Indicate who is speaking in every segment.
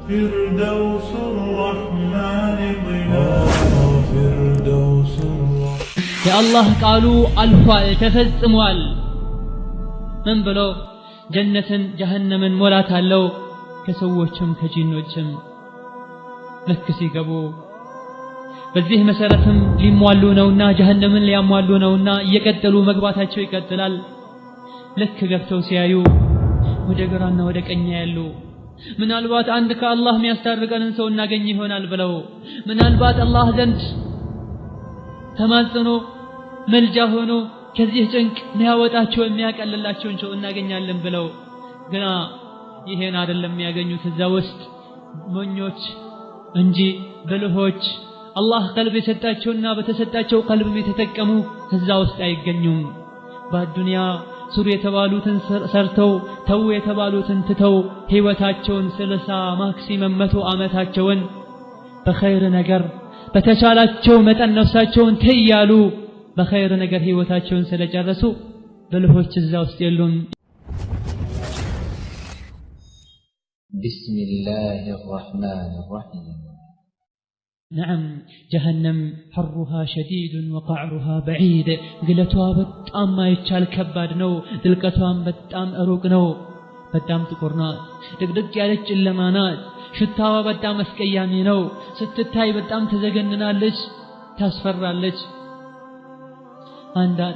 Speaker 1: فردوس الرحمن ظلال فردوس
Speaker 2: يا الله قالوا الفال تفصموال من بلو جنة جهنم مولات አለው ከሰዎችም ከጂኖችም ልክ ሲገቡ በዚህ መሰረትም ሊሟሉ ነውና ጀሃነምን ሊያሟሉ ነውና እየቀጠሉ መግባታቸው ይቀጥላል ልክ ገብተው ሲያዩ ወደ ግራና ወደ ቀኝ ያሉ ምናልባት አንድ ከአላህ የሚያስታርቀንን ሰው እናገኝ ይሆናል ብለው ምናልባት አላህ ዘንድ ተማጽኖ መልጃ ሆኖ ከዚህ ጭንቅ የሚያወጣቸው የሚያቀልላቸውን ሰው እናገኛለን ብለው ግና ይሄን አይደለም የሚያገኙት እዛ ውስጥ ሞኞች እንጂ ብልሆች አላህ ቀልብ የሰጣቸውና በተሰጣቸው ቀልብም የተጠቀሙ እዛ ውስጥ አይገኙም በዱንያ ሱር የተባሉትን ሰርተው ተው የተባሉትን ትተው ህይወታቸውን 30 ማክሲመም 100 ዓመታቸውን በኸይር ነገር በተቻላቸው መጠን ነፍሳቸውን ተያሉ በኸይር ነገር ህይወታቸውን ስለጨረሱ ብልሆች እዛ ውስጥ የሉም
Speaker 3: بسم الله الرحمن الرحيم
Speaker 2: نعم جهنم حرها شديد وقعرها بعيد قلتها بطام ما يتشال كباد نو دلقتها بطام أروق نو بطام تقرنات دقدق يالج اللمانات شتاوا بطام اسكيامي نو ستتاي بطام تزغننا لج تاسفر لج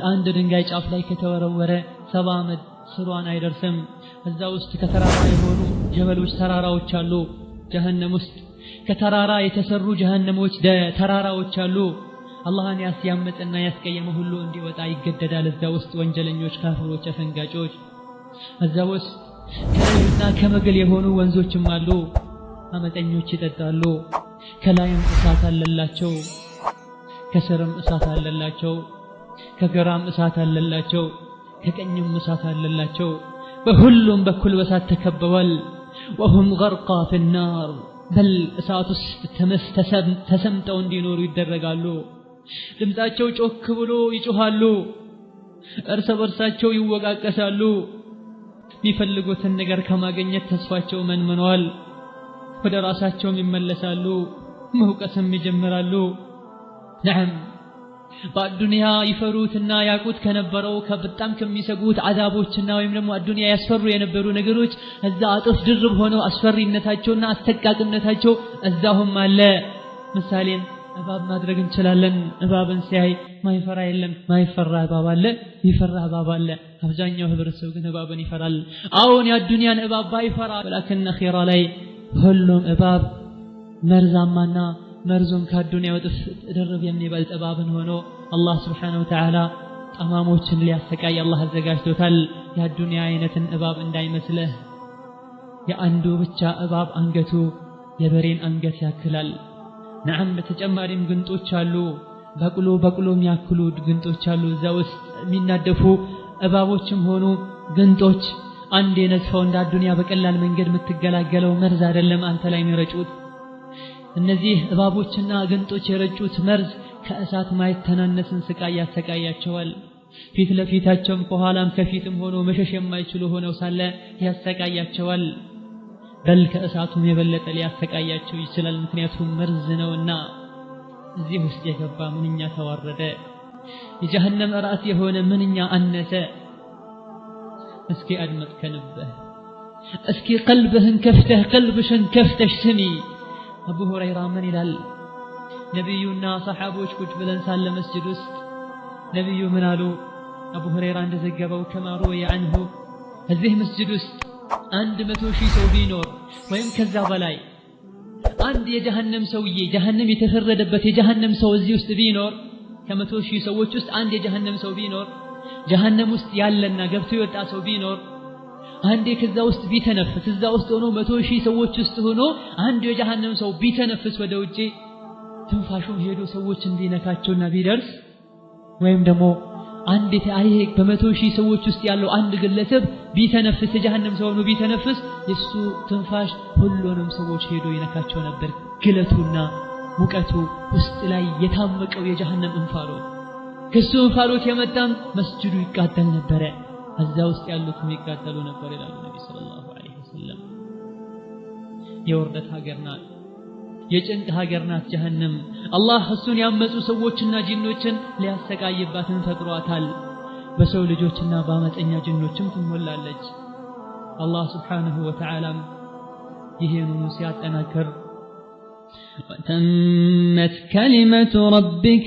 Speaker 2: عند دنگاي ጫፍ ላይ ከተወረወረ 70 ዓመት ስሯን አይደርስም እዛ ውስጥ ከተራራ የሆኑ ጀበሎች ተራራዎች አሉ ጀሃነም ውስጥ ከተራራ የተሰሩ ጀሃነሞች ተራራዎች አሉ አላህን ያስያመጠና ያስቀየመ ሁሉ እንዲወጣ ይገደዳል እዛ ውስጥ ወንጀለኞች ካፍሮች አፈንጋጮች እዛ ውስጥ ከላይና ከመገል የሆኑ ወንዞችም አሉ አመጠኞች ይጠጣሉ ከላይም እሳት አለላቸው ከስርም እሳት አለላቸው ከግራም እሳት አለላቸው ከቀኝም እሳት አለላቸው በሁሉም በኩል በእሳት ተከበዋል وهم غرقا في النار بل እሳት ውስጥ ተሰምጠው እንዲኖሩ ይደረጋሉ ድምጻቸው ጮክ ብሎ ይጮሃሉ እርስ በርሳቸው ይወቃቀሳሉ የሚፈልጉትን ነገር ከማግኘት ተስፋቸው መንምኗል ወደ ራሳቸው ይመለሳሉ መውቀስም ይጀምራሉ نعم በዱንያ ይፈሩትና ያቁት ከነበረው ከበጣም ከሚሰጉት አዛቦችና ወይም ደግሞ አዱንያ ያስፈሩ የነበሩ ነገሮች እዛ አጥፍ ድርብ ሆነው አስፈሪነታቸውና አስተቃቅነታቸው እዛሁም አለ ምሳሌን እባብ ማድረግ እንችላለን እባብን ሲያይ ማይፈራ የለም ማይፈራ እባብ አለ ይፈራ እባብ አለ አብዛኛው ህብረተሰብ ግን እባብን ይፈራል አሁን የዱንያን እባብ ባይፈራ ወላከን አኺራ ላይ ሁሉም እባብ መርዛማና مرزون كالدنيا ودرب يمني بالتباب هونو الله سبحانه وتعالى طماموچن لياسقاي الله አዘጋጅቶታል ያ ዱንያ አይነትን እባብ እንዳይመስልህ የአንዱ ብቻ እባብ አንገቱ የበሬን አንገት ያክላል نعم በተጨማሪም ግንጦች አሉ በቅሎ የሚያክሉ ግንጦች አሉ እዛ ውስጥ የሚናደፉ እባቦችም ሆኑ ግንጦች አንድ የነጥፈው እንደ ዱንያ በቀላል መንገድ የምትገላገለው መርዝ አይደለም አንተ ላይ የሚረጩት እነዚህ እባቦችና ግንጦች የረጩት መርዝ ከእሳት ማይተናነስን ስቃይ ያሰቃያቸዋል ፊት ለፊታቸውም ከኋላም ከፊትም ሆኖ መሸሽ የማይችሉ ሆነው ሳለ ያሰቃያቸዋል በል ከእሳቱም የበለጠ ሊያሰቃያቸው ይችላል ምክንያቱም መርዝ ነውና እዚህ ውስጥ የገባ ምንኛ ተዋረደ የጀሃነም ራስ የሆነ ምንኛ አነሰ እስኪ አድመጥ ከልብህ እስኪ ቀልብህን ከፍተህ ቀልብሽን ከፍተሽ ስሚ أبو هريرة من إلال نبينا صحابوش كنت بلن سال مسجد وسط نبي منالو أبو هريرة عند زقبه كما روي عنه هذه مسجد وسط عند متوشي سو بينور ويم كذاب لاي عند يجهنم سوي جهنم يتفرد بت يجهنم سو زي وسط بينور كما توشي سووች ውስጥ አንድ የጀሃነም ሰው ቢኖር ጀሃነም ውስጥ ያለና ገብቶ የወጣ ሰው ቢኖር አንዴ ከዛ ውስጥ ቢተነፍስ እዛ ውስጥ ሆኖ 100,000 ሰዎች ውስጥ ሆኖ አንድ የጀሃነም ሰው ቢተነፍስ ወደ ውጪ ትንፋሹ ሄዶ ሰዎች እንዲነካቸውና ቢደርስ ወይም ደግሞ አንድ ታይሄ በ100,000 ሰዎች ውስጥ ያለው አንድ ግለሰብ ቢተነፍስ የጀሃነም ሰው ሆኖ ቢተነፍስ የሱ ትንፋሽ ሁሉንም ሰዎች ሄዶ ይነካቸው ነበር ግለቱና ሙቀቱ ውስጥ ላይ የታመቀው የጀሃነም እንፋሎት ከሱ እንፋሎት የመጣም መስጂዱ ይቃጠል ነበር እዛ ውስጥ ያሉት የሚቃጠሉ ነበር ይላሉ ነብዩ ሰለላሁ ዐለይሂ ወሰለም የውርደት ሀገር ናት የጭንቅ ሀገር ናት ጀሃነም አላህ እሱን ያመጹ ሰዎችና ጂኖችን ሊያሰቃይባትን ፈጥሯታል በሰው ልጆችና በአመፀኛ ጂኖችም ትሞላለች አላህ Subhanahu Wa Ta'ala ይሄንን ሲያጠናክር وتمت كلمة ربك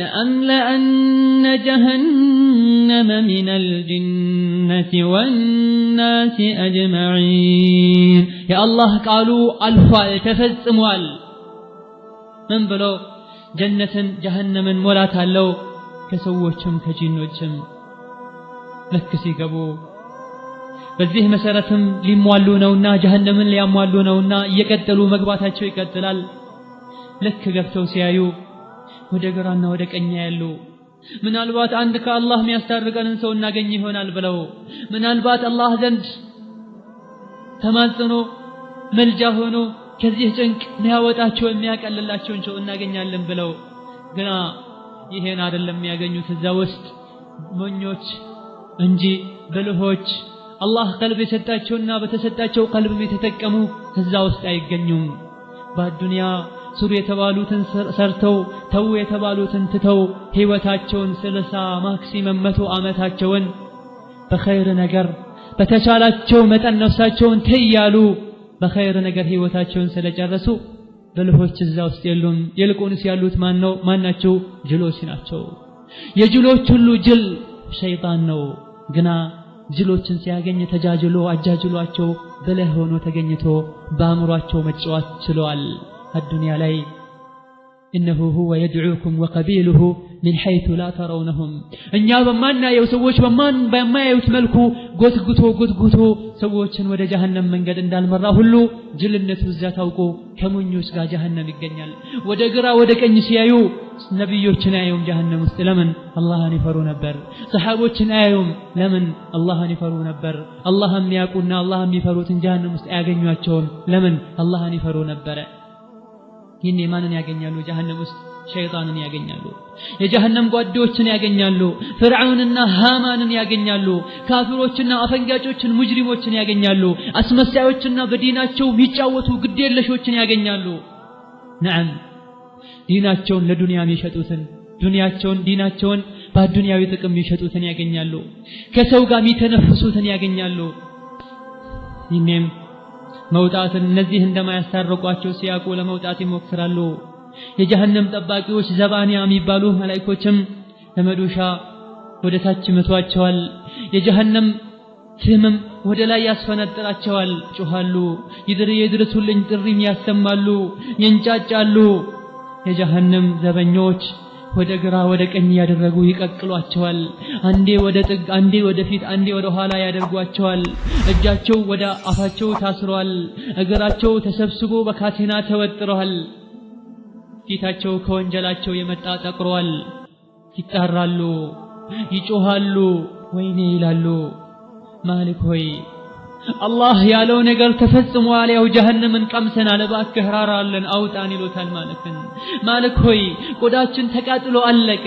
Speaker 2: لأملأن جهنم من الجنة والناس أجمعين يا الله قالوا ألفال تفزموال من بلو جنة جهنم مولاتا لو كسووچم كجينوچم لكسي قبو በዚህ መሰረትም ሊሟሉ ነውና ጀሃነምን ሊያሟሉ ነውና እየቀጠሉ መግባታቸው ይቀጥላል ለክ ገብተው ሲያዩ ወደ ግራና ወደ ቀኝ ያሉ ምናልባት አንድ ከአላህ የሚያስታርቀንን ሰው እናገኝ ይሆናል ብለው ምናልባት አላህ ዘንድ ተማጽኖ መልጃ ሆኖ ከዚህ ጭንቅ ሊያወጣቸው የሚያቀልላቸውን ሰው እናገኛለን ብለው ግና ይሄን አይደለም የሚያገኙት እዛ ውስጥ ሞኞች እንጂ ብልሆች አላህ ቀልብ የሰጣቸውና በተሰጣቸው ቀልብ የተጠቀሙ ከዛ ውስጥ አይገኙም በዱንያ ሱር የተባሉትን ሰርተው ተው የተባሉትን ትተው ህይወታቸውን 30 ማክሲመም 100 አመታቸውን በኸይር ነገር በተቻላቸው መጠን ነፍሳቸውን ተያሉ በኸይር ነገር ህይወታቸውን ስለጨረሱ ብልሆች እዛ ውስጥ የሉም ይልቁንስ ያሉት ማናቸው ጅሎች ናቸው የጅሎች ሁሉ ጅል ሸይጣን ነው ግና ጅሎችን ሲያገኝ ተጃጅሎ አጃጅሏቸው በለህ ሆኖ ተገኝቶ በአምሯቸው መጫወት ችሏል الدنيا ላይ إنه هو يدعوكم وقبيله من حيث لا ترونهم እኛ በማናየው ሰዎች በማያዩት መልኩ ጎትጉቶ ሰዎችን ወደ ጀሃነም መንገድ እንዳልመራ ሁሉ ጅልነቱ እዛ ታውቆ ከሞኞች ጋር ጀሃነም ይገኛል ወደ ግራ ወደ ቀኝ ሲያዩ ነብዮችን አያዩም ጀሃነም ውስጥ ለምን አላህን ይፈሩ ነበር ሰሃቦችን አያዩም ለምን አላህን ይፈሩ ነበር አላህን የሚያውቁና አላህን የሚፈሩትን ጀሃነም ውስጥ አያገኟቸውም ለምን አላህን ይፈሩ ነበር ይሄን ማንን ያገኛሉ ጀሃነም ውስጥ ሸይጣንን ያገኛሉ የጀሃነም ጓዶችን ያገኛሉ ፍርዓውንና ሃማንን ያገኛሉ ካፊሮችና አፈንጋጮችን ሙጅሪሞችን ያገኛሉ አስመሳዮችና በዲናቸው የሚጫወቱ ግዴለሾችን ያገኛሉ ነዓም ዲናቸውን ለዱንያ የሚሸጡትን ዲናቸውን በዱንያዊ ጥቅም የሚሸጡትን ያገኛሉ ከሰው ጋር የሚተነፍሱትን ያገኛሉ ይሄም መውጣትን እነዚህ እንደማያስታርቋቸው ሲያቁ ለመውጣት ይሞክራሉ የጀሃነም ጠባቂዎች ዘባንያ የሚባሉ መላእክቶችም ለመዶሻ ወደ ታች መቷቸዋል የጀሃነም ፍምም ወደ ላይ ያስፈነጥራቸዋል ጮሃሉ ይድረሱልኝ ጥሪም ያሰማሉ ይንጫጫሉ የጀሃነም ዘበኞች ወደ ግራ ወደ ቀኝ ያደረጉ ይቀቅሏቸዋል አንዴ ወደ ጥግ አንዴ ወደ ፊት አንዴ ወደ ኋላ ያደርጓቸዋል እጃቸው ወደ አፋቸው ታስሯል እግራቸው ተሰብስቦ በካቴና ተወጥሯል ፊታቸው ከወንጀላቸው የመጣ ጠቅሯል ይጣራሉ ይጮሃሉ ወይኔ ይላሉ ማሊክ ሆይ አላህ ያለው ነገር ተፈጽሟል ያው ጀሃነምን ቀምሰናል እባክህ ራራልን አውጣን ይሉታል ማሊክ ሆይ ቆዳችን ተቃጥሎ አለቀ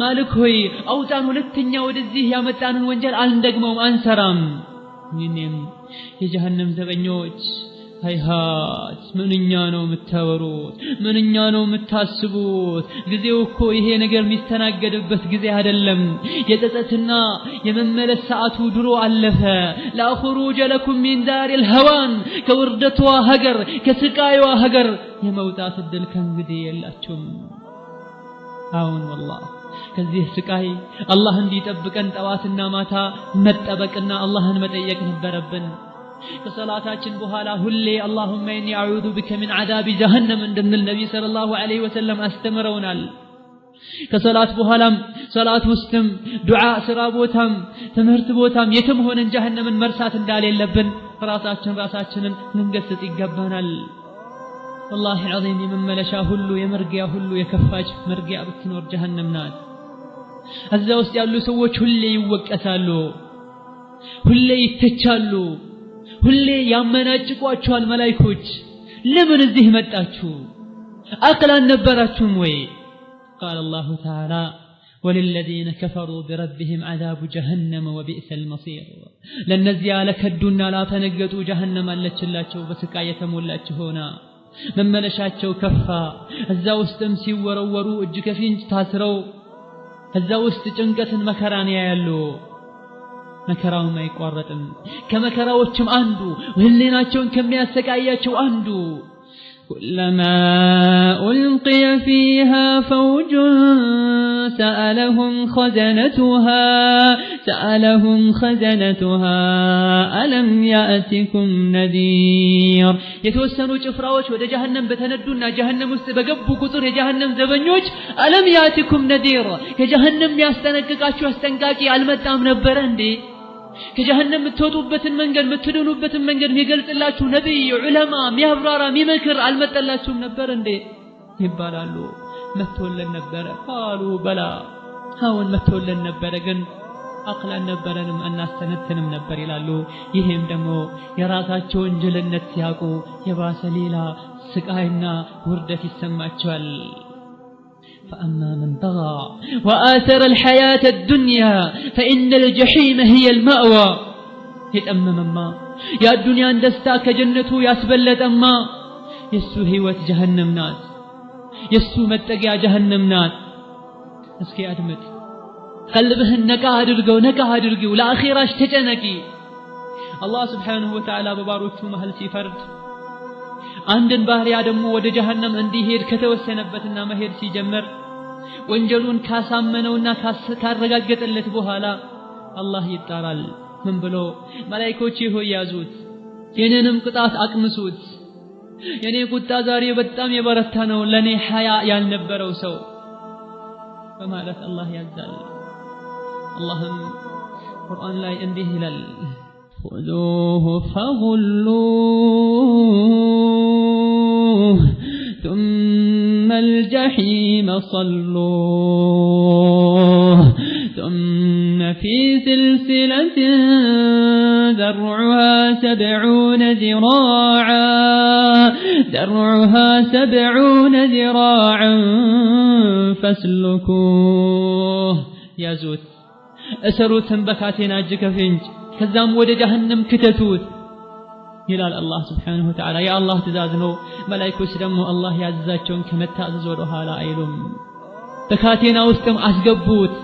Speaker 2: ማሊክ ሆይ አውጣን ሁለተኛ ወደዚህ ያመጣንን ወንጀል አንደግመውም አንሰራም ይኔም የጀሃነም ዘበኞች ሃይሃት ምንኛ ነው የምታወሩት ምንኛ ነው የምታስቡት ጊዜው እኮ ይሄ ነገር የሚስተናገድበት ጊዜ አይደለም የጸጸትና የመመለስ ሰዓቱ ድሮ አለፈ لا خروج لكم من دار الهوان ከውርደቷ ሀገር ከስቃይዋ ሀገር የመውጣት እድል ከእንግዲህ የላችሁም አሁን والله ከዚህ ስቃይ አላህ እንዲጠብቀን ጠዋትና ማታ መጠበቅና አላህን መጠየቅ ነበረብን ከሰላታችን በኋላ ሁሌ اللهم اني اعوذ بك من عذاب جهنم እንደነል ነብይ ሰለላሁ ዐለይሂ ወሰለም አስተምረውናል ከሰላት በኋላም ሰላት ውስጥም ዱዓ ስራ ቦታም ትምህርት ቦታም የትም ሆነን ጀሃነምን መርሳት እንዳሌለብን ራሳችንን ልንገስጽ ይገባናል والله العظيم የመመለሻ ሁሉ የመርጊያ ሁሉ የከፋች መርጊያ ብትኖር ጀሃነም ናት እዛ ውስጥ ያሉ ሰዎች ሁሌ ይወቀሳሉ ሁሌ ይተቻሉ ሁሌ ያመናጭቋቸዋል መላእክቶች ለምን እዚህ መጣችሁ አቅላን ነበራችሁም ወይ قال الله تعالى وللذين كفروا بربهم عذاب جهنم وبئس المصير لنزي لكدونا لا تنقطوا جهنم አለችላቸው በስቃይ የተሞላች ሆና መመለሻቸው ከፋ እዛ ውስጥም ሲወረወሩ እጅ ከፍንጅ ታስረው እዛ ውስጥ ጭንቀትን መከራን ያያሉ መከራው ማይቋረጥም ከመከራዎችም አንዱ ህሊናቸውን ከሚያሰቃያቸው አንዱ كلما ألقي فيها فوج سألهم خزنتها ألم يأتكم نذير يتوسنوا ጭፍራዎች ወደ ጀሃነም በተነዱና ጀሃነም ውስጥ በገቡ ቁጥር የጀሃነም ዘበኞች ألم يأتكم نذير ከጀሃነም ያስጠነቅቃችሁ አስጠንቃቂ አልመጣም ነበር እንዴ ከጀሃነም የምትወጡበትን መንገድ የምትድኑበትን መንገድ የሚገልጽላችሁ ነብይ ዑለማ ሚያብራራ ሚመክር አልመጣላችሁም ነበር እንዴ ይባላሉ መጥቶልን ነበር قالوا بلى አሁን መጥቶልን ነበር ግን አቅላን ነበረንም እናስተነትንም ነበር ይላሉ ይሄም ደግሞ የራሳቸውን ጅልነት ሲያቁ የባሰ ሌላ ስቃይና ውርደት ይሰማቸዋል فأما من طغى وآثر الحياة الدنيا فإن الجحيم هي المأوى يتأمم ما يا الدنيا اندستا كجنته ياسبلت أما يسو هيوت جهنم نات يسو متقيا جهنم نات اسكي أدمت قلبهن نكا هدرقو لا أخيراش تجنكي الله سبحانه وتعالى بباروتو مهل سيفرد አንድን ባህሪያ ደግሞ ወደ ጀሃነም እንዲሄድ ከተወሰነበትና መሄድ ሲጀምር ወንጀሉን ካሳመነውና ካረጋገጠለት በኋላ አላህ ይጣራል ምን ብሎ መላእክቶች ሆይ ያዙት የኔንም ቅጣት አቅምሱት የኔ ቁጣ ዛሬ በጣም የበረታ ነው ለኔ ሐያ ያልነበረው ሰው በማለት አላህ ያዛል አላህም ቁርአን ላይ እንዲህ ይላል خذوه فغلوه ثم الجحيم صلوه ثم في سلسلة ذرعها 70 ذراعا فاسلكوه يا زوت أسروتن بكاتنا جكفنج ከዛም ወደ ጀሃነም ከተቱት ይላል አላህ Subhanahu Wa Ta'ala ያ አላህ ትእዛዝ ነው መላእክቶች ደግሞ አላህ ያዘዛቸውን ከመታዘዝ ወደ ኋላ አይሉም በካቴና ውስጥም አስገቡት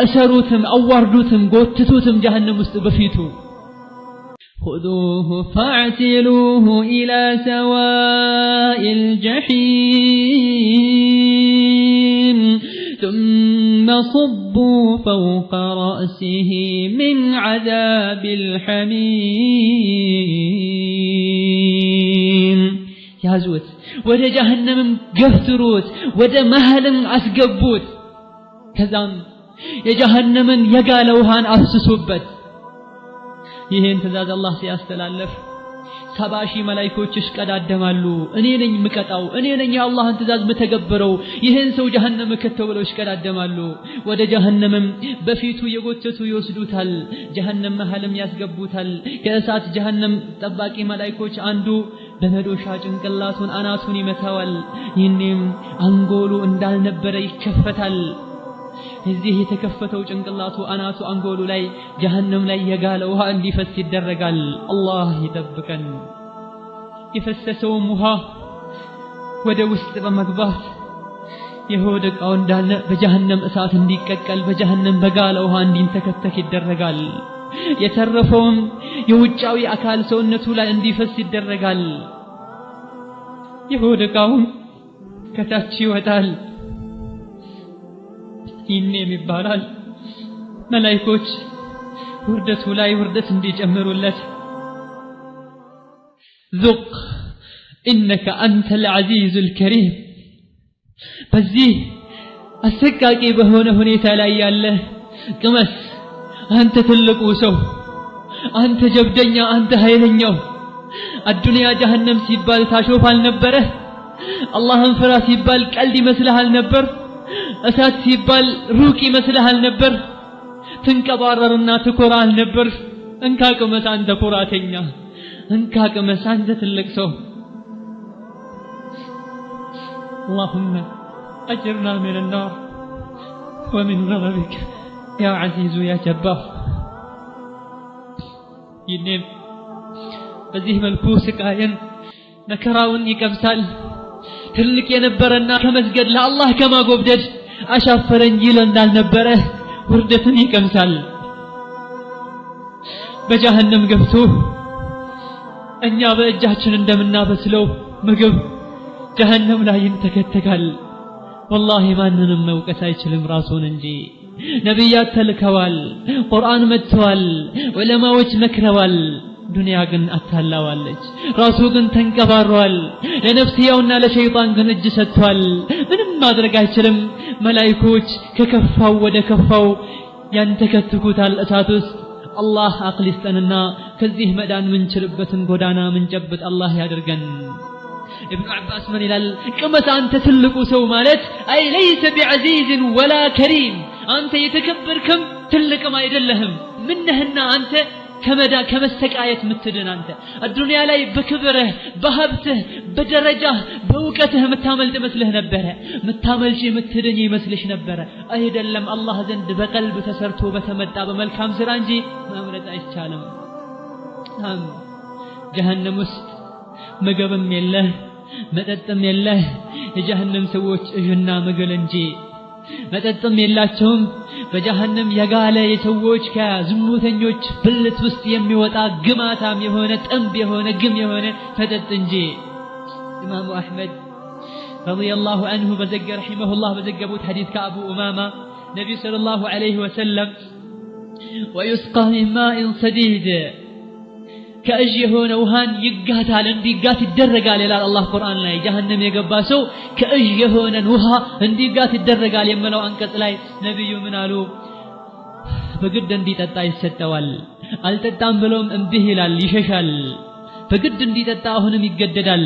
Speaker 2: እሰሩትም አዋርዱትም ጎትቱትም ጀሃነም ውስጥ በፊቱ خذوه فاعتلوه إلى سواء الجحيم ثم صبوا فوق رأسه من عذاب الحميم يا زوت وده جهنم قفتروت وده مهلم أسقبوت كذا يا جهنم يقالوهان أفسسوبت يهين تزاد الله سيستلالف 70 መላእክቶች ይሽቀዳደማሉ እኔ ነኝ ምቀጣው እኔ ነኝ የአላህን ትእዛዝ መተገበረው ይሄን ሰው ጀሃነም ከተው ብለው ይሽቀዳደማሉ ወደ ጀሃነምም በፊቱ የጎተቱ ይወስዱታል ጀሃነም መሐልም ያስገቡታል ከእሳት ጀሃነም ጠባቂ መላእክቶች አንዱ በመዶሻ ጭንቅላቱን አናቱን ይመታዋል ይህንም አንጎሉ እንዳልነበረ ይከፈታል እዚህ የተከፈተው ጭንቅላቱ አናቱ አንጎሉ ላይ ጀሃነም ላይ የጋለ ውሃ እንዲፈስ ይደረጋል አላህ ይጠብቀን ይፈሰሰው ውሃ ወደ ውስጥ በመግባት የሆደቃው እንዳለ በጀሃነም እሳት እንዲቀቀል በጀሃነም በጋለ ውሃ እንዲንተከተክ ይደረጋል የተረፈውም የውጫዊ አካል ሰውነቱ ላይ እንዲፈስ ይደረጋል የሆደቃው ከታች ይወጣል ይኔም ይባላል መላእክቶች ውርደቱ ላይ ውርደት እንዲጨምሩለት ذق إنك أنت العزيز الكريم በዚህ አሰቃቂ በሆነ ሁኔታ ላይ ያለ ቅመስ አንተ ትልቁ ሰው አንተ ጀብደኛ አንተ ኃይለኛው አዱንያ ጀሃነም ሲባል ታሾፋል ነበር አላህን ፍራ ሲባል ቀልድ ይመስልሃል ነበር እሳት ሲባል ሩቅ ይመስልሃል ነበር ትንቀባረርና ትኮራል ነበር እንካ ቅመስ አንተ ኩራተኛ እንካ ቅመስ አንተ ትልቅ ሰው اللهم أجرنا من النار ومن غضبك يا عزيز يا جبار ينم በዚህ መልኩ ስቃየን መከራውን ይቀምሳል ትልቅ የነበረና ከመስገድ ለአላህ ከማጎብደድ አሻፈረኝ ይል እንዳልነበረ ውርደትን ይቀምሳል በጀሃነም ገብቶ እኛ በእጃችን እንደምናበስለው ምግብ ጀሃነም ላይ ይንተከተካል والله ማንንም መውቀስ አይችልም ራሱን እንጂ ነብያት ተልከዋል ቁርአን መጥቷል ዑለማዎች መክረዋል ዱንያ ግን አታላዋለች ራሱ ግን ተንቀባሯል ለነፍስያውና ለሸይጣን ግን እጅ ሰጥቷል ምንም ማድረግ አይችልም መላእክቶች ከከፋው ወደ ከፋው ያንተከትኩታል እሳት ውስጥ አላህ አቅል ይስጠንና ከዚህ መዳን ምንችልበትን ጎዳና ምንጨብጥ አላህ ያድርገን ابن عباس من ይላል ቅመት አንተ ትልቁ ሰው ማለት አይ ليس بعزيز ولا كريم አንተ የተከበርክም ትልቅም አይደለህም ምንህና አንተ ከመስተቃየት ምትድን አንተ الدنيا ላይ በክብርህ በሀብትህ በደረጃህ በእውቀትህ ምታመልጥ መስልህ ነበር ምታመልጪ ምትድን ይመስልሽ ነበር አይደለም አላህ ዘንድ በቀልብ ተሰርቶ በተመጣ በመልካም ስራ እንጂ ማምለጥ አይቻልም ጀሃነም ውስጥ ምግብም የለህ መጠጥም የለህ የጀሃነም ሰዎች እጅና ምግል እንጂ መጠጥም የላቸውም በጀሃነም የጋለ የሰዎች ከዝሙተኞች ብልት ውስጥ የሚወጣ ግማታም የሆነ ጠንብ የሆነ ግም የሆነ መጠጥ እንጂ ኢማሙ አህመድ ረዲየላሁ ዐንሁ በዘገረ ረሂመሁላህ በዘገቡት ሐዲስ ከአቡ ኡማማ ነብዩ ሰለላሁ ዐለይሂ ወሰለም ويسقى من ماء صديد ከእጅ የሆነ ውሃን ይጋታል እንዲጋት ይደረጋል ይላል አላህ ቁርአን ላይ ጀሃነም የገባ ሰው ከእጅ የሆነን ውሃ እንዲጋት ይደረጋል የሚለው አንቀጽ ላይ ነብዩ ምን አሉ በግድ እንዲጠጣ ይሰጠዋል አልጠጣም ብሎም እምቢ ይላል ይሸሻል በግድ እንዲጠጣ አሁንም ይገደዳል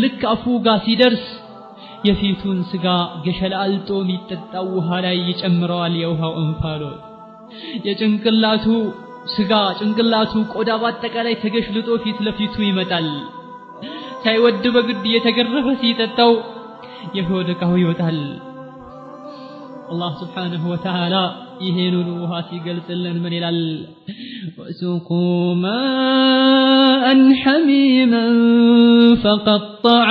Speaker 2: ልክ አፉ ጋር ሲደርስ የፊቱን ስጋ ገሸላልጦ የሚጠጣው ውሃ ላይ ይጨምረዋል የውሃው እንፋሎት የጭንቅላቱ ስጋ ጭንቅላቱ ቆዳ ባጠቃላይ ተገሽልጦ ፊት ለፊቱ ይመጣል ሳይወድ በግድ የተገረፈ ሲጠጣው የሆድ ዕቃው ይወጣል አላህ Subhanahu Wa Ta'ala ይሄንን ውሃ ሲገልጽልን ምን ይላል وسقوا ماء حميما فقطع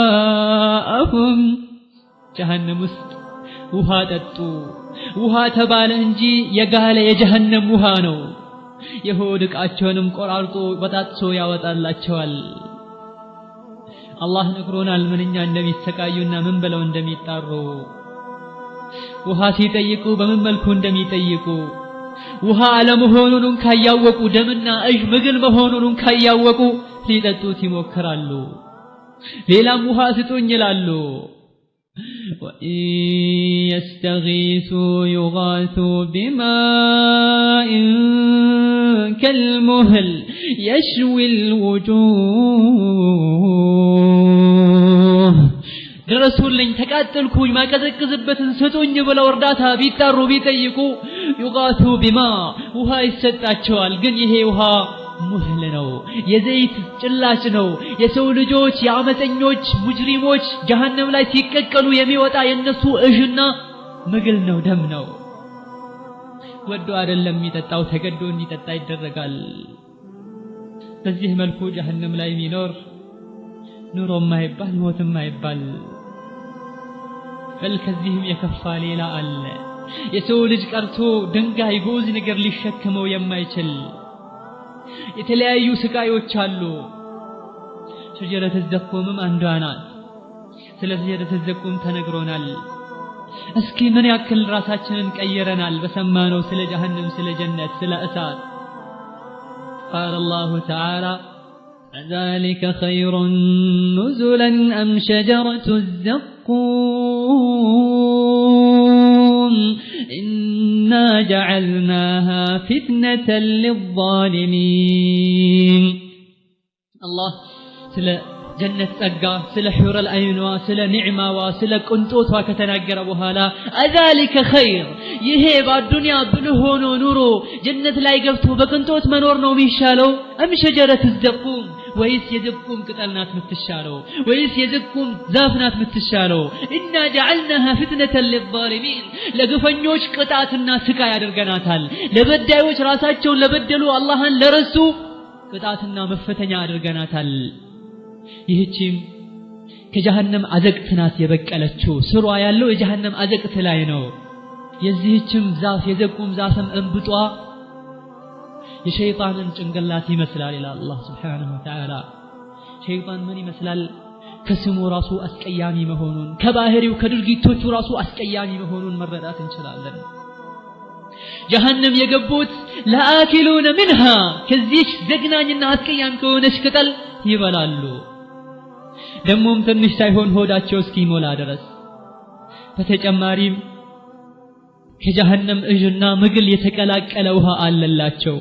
Speaker 2: أمعاءهم جهنم ውስጥ ውሃ ጠጡ ውሃ ተባለ እንጂ የጋለ የጀሃነም ውሃ ነው የሆድ ዕቃቸውንም ቆራርጦ በጣጥሶ ያወጣላቸዋል አላህ ነግሮናል ምንኛ እንደሚሰቃዩና ምን ብለው እንደሚጣሩ ውሃ ሲጠይቁ በምን መልኩ እንደሚጠይቁ ውሃ አለመሆኑን ካያወቁ ደምና እጅ ምግል መሆኑን ካያወቁ ሊጠጡት ይሞክራሉ ሌላም ውሃ ስጡኝ ይላሉ وإن يستغيثوا يغاثوا بماء كالمهل يشوي الوجوه درسولኝ ተቃጠልኩኝ ማቀዘቅዝበትን ስጡኝ ብለው እርዳታ ቢጣሩ ቢጠይቁ يغاثوا بماء ውሃ ይሰጣቸዋል ግን ይሄ ውሃ ሙህል ነው የዘይት ጭላጭ ነው የሰው ልጆች የአመፀኞች ሙጅሪሞች ጀሃነም ላይ ሲቀቀሉ የሚወጣ የነሱ እጅና ምግል ነው ደም ነው ወዶ አይደለም የሚጠጣው ተገዶ እንዲጠጣ ይደረጋል በዚህ መልኩ ጀሃነም ላይ የሚኖር ኑሮ ማይባል ሞት ማይባል ከዚህም የከፋ ሌላ አለ የሰው ልጅ ቀርቶ ድንጋይ ጎዝ ነገር ሊሸከመው የማይችል የተለያዩ ስቃዮች አሉ ሸጀረተ ዘቁምም አንዷ ናት ስለ ሸጀረተ ዘቁም ተነግሮናል እስኪ ምን ያክል ራሳችንን ቀየረናል በሰማነው ስለ ጀሃነም ስለ ጀነት ስለ እሳት قال الله تعالى ذلك خير نزلا أم شجرة الزقوم إنا جعلناها فتنة للظالمين الله سلا جنة أجا سلا حور العين وسلا نعمة وسلا كنتوت وكتناجر بهالا أذلك خير يهيب الدنيا بنهون ونورو جنة لا يقفتو بكنتوت منور نومي شالو أم شجرة الزقوم ወይስ የዘቁም ቅጠል ናት የምትሻለው ወይስ የዘቁም ዛፍ ናት የምትሻለው ኢና جعلناها فتنة للظالمين ለግፈኞች ቅጣትና ስቃይ አድርገናታል ለበዳዮች ራሳቸውን ለበደሉ አላህን ለረሱ ቅጣትና መፈተኛ አድርገናታል ይህቺም ከጀሃነም አዘቅት ናት የበቀለችው ስሯ ያለው የጀሃነም አዘቅት ላይ ነው የዚህችም ዛፍ የዘቁም ዛፍም እንብጧ የሸይጣንን ጭንቅላት ይመስላል ኢላ አላህ Subhanahu Wa Ta'ala ሸይጣን ምን ይመስላል ከስሙ ራሱ አስቀያሚ መሆኑን ከባህሪው ከድርጊቶቹ ራሱ አስቀያሚ መሆኑን መረዳት እንችላለን ጀሃነም የገቡት ለአኪሉነ منها ከዚህ ዘግናኝና አስቀያሚ ከሆነች ቅጠል ይበላሉ ደሞም ትንሽ ሳይሆን ሆዳቸው እስኪሞላ ድረስ በተጨማሪም ከጀሃነም እጅና ምግል የተቀላቀለ ውሃ አለላቸው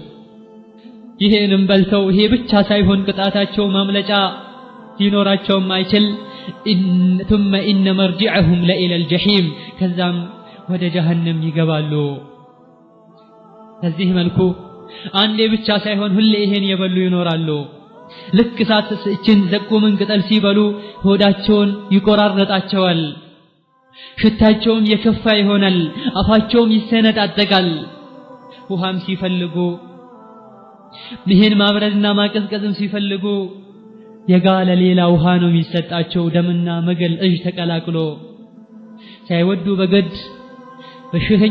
Speaker 2: ይሄንም በልተው ይሄ ብቻ ሳይሆን ቅጣታቸው ማምለጫ ሊኖራቸው ማይችል ثم ان مرجعهم الى الجحيم ከዛም ወደ ጀሃነም ይገባሉ ከዚህ መልኩ አንዴ ብቻ ሳይሆን ሁሌ ይሄን የበሉ ይኖራሉ ልክ ሳትስችን ዘቁምን ቅጠል ሲበሉ ሆዳቸውን ይቆራረጣቸዋል ሽታቸውም የከፋ ይሆናል አፋቸውም ይሰነጣጠቃል ውሃም ሲፈልጉ ይሄን ማብረድና ማቀዝቀዝም ሲፈልጉ የጋለ ሌላ ውሃ ነው የሚሰጣቸው ደምና መገል እጅ ተቀላቅሎ ሳይወዱ በግድ በሽተኛ